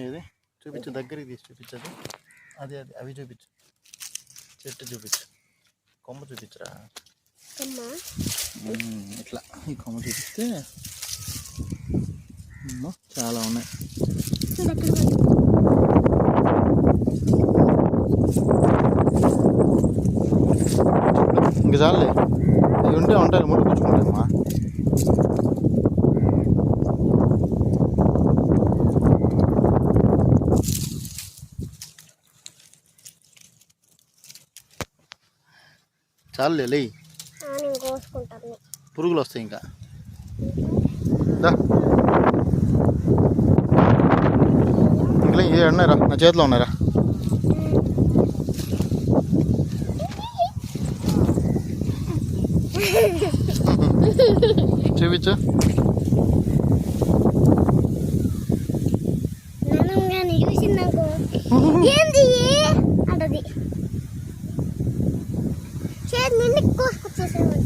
ఏది చూపించు, దగ్గరికి తీసి చూపించదు. అది అది అవి చూపించు, చెట్టు చూపించు, కొమ్మ చూపించరా. ఇట్లా ఈ కొమ్మ చూపిస్తే చాలా ఉన్నాయి. ఇంక చాలే, ఇవి ఉంటే ఉంటాయి, ముళ్ళు కూర్చుకుంటాయమ్మా. చాలులే లే, పురుగులు వస్తాయి ఇంకా. ఇంకా ఏ ఉన్నారా, నా చేతిలో ఉన్నారా. చూపించు. ఏంది అంటది, చేతి నిండి కోసుకొచ్చేసాను.